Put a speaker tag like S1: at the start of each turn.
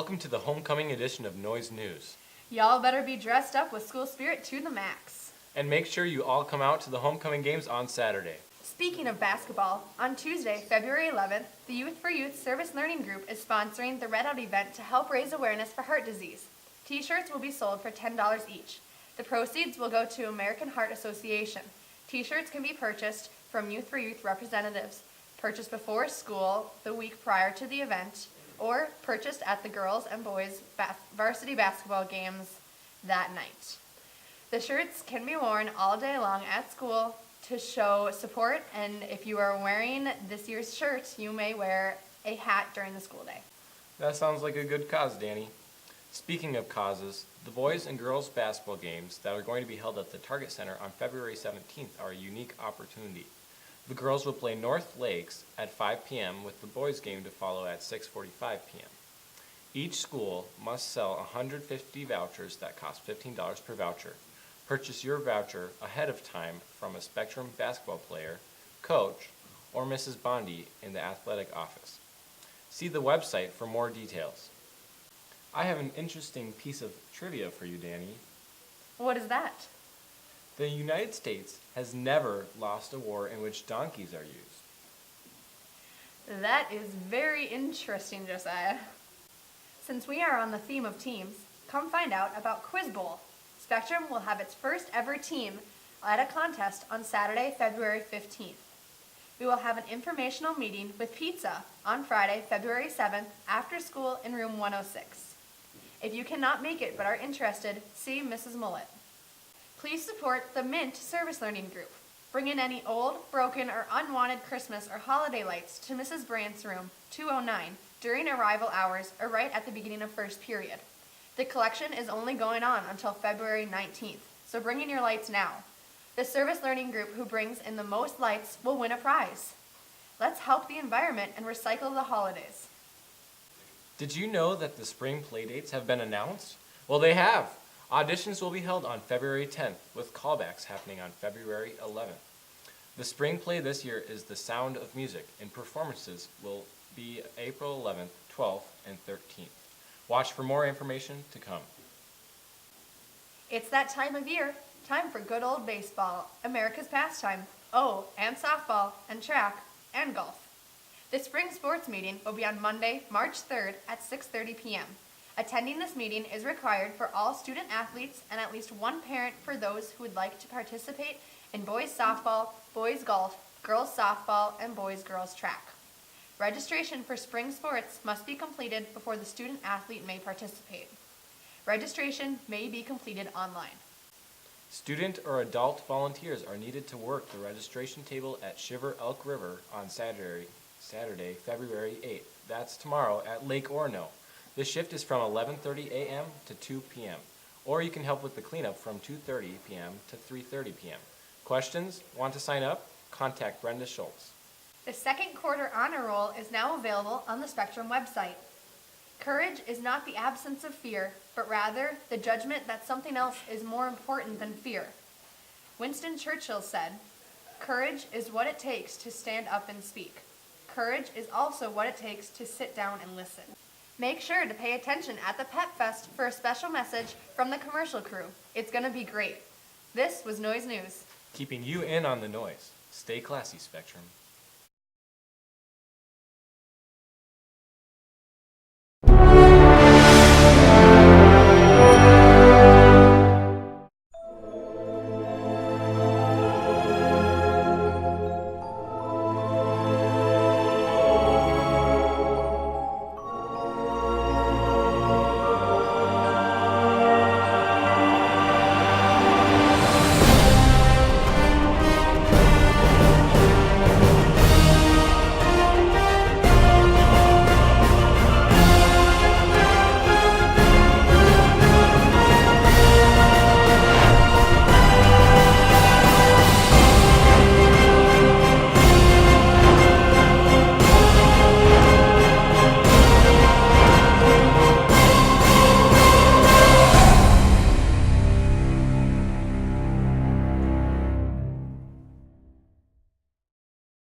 S1: Welcome to the homecoming edition of Noise News.
S2: Y'all better be dressed up with school spirit to the max.
S1: And make sure you all come out to the homecoming games on Saturday.
S2: Speaking of basketball, on Tuesday, February 11th, the Youth for Youth Service Learning Group is sponsoring the Red Out event to help raise awareness for heart disease. T-shirts will be sold for $10 each. The proceeds will go to American Heart Association. T-shirts can be purchased from Youth for Youth representatives, purchased before school the week prior to the event, or purchased at the girls and boys varsity basketball games that night. The shirts can be worn all day long at school to show support, and if you are wearing this year's shirt, you may wear a hat during the school day.
S1: That sounds like a good cause, Danny. Speaking of causes, the boys and girls basketball games that are going to be held at the Target Center on February 17th are a unique opportunity. The girls will play North Lakes at 5 p.m. with the boys' game to follow at 6:45 p.m. Each school must sell 150 vouchers that cost $15 per voucher. Purchase your voucher ahead of time from a Spectrum basketball player, coach, or Mrs. Bondi in the athletic office. See the website for more details. I have an interesting piece of trivia for you, Danny.
S2: What is that?
S1: The United States has never lost a war in which donkeys are used.
S2: That is very interesting, Josiah. Since we are on the theme of teams, come find out about Quiz Bowl. Spectrum will have its first ever team at a contest on Saturday, February 15th. We will have an informational meeting with pizza on Friday, February 7th, after school in room 106. If you cannot make it but are interested, see Mrs. Mullet. Please support the Mint Service Learning Group. Bring in any old, broken, or unwanted Christmas or holiday lights to Mrs. Brandt's room 209 during arrival hours or right at the beginning of first period. The collection is only going on until February 19th, so bring in your lights now. The service learning group who brings in the most lights will win a prize. Let's help the environment and recycle the holidays.
S1: Did you know that the spring playdates have been announced? Well, they have. Auditions will be held on February 10th, with callbacks happening on February 11th. The spring play this year is The Sound of Music, and performances will be April 11th, 12th, and 13th. Watch for more information to come.
S2: It's that time of year. Time for good old baseball, America's pastime. Oh, and softball, and track, and golf. The spring sports meeting will be on Monday, March 3rd at 6:30 p.m. Attending this meeting is required for all student athletes and at least one parent for those who would like to participate in boys softball, boys golf, girls softball, and boys-girls track. Registration for spring sports must be completed before the student athlete may participate. Registration may be completed online.
S1: Student or adult volunteers are needed to work the registration table at Shiver Elk River on Saturday, February 8th. That's tomorrow at Lake Orono. The shift is from 11:30 a.m. to 2 p.m., or you can help with the cleanup from 2:30 p.m. to 3:30 p.m. Questions? Want to sign up? Contact Brenda Schultz.
S2: The second quarter honor roll is now available on the Spectrum website. Courage is not the absence of fear, but rather the judgment that something else is more important than fear. Winston Churchill said, "Courage is what it takes to stand up and speak. Courage is also what it takes to sit down and listen." Make sure to pay attention at the Pep Fest for a special message from the commercial crew. It's going to be great. This was Noise News.
S1: Keeping you in on the noise. Stay classy, Spectrum.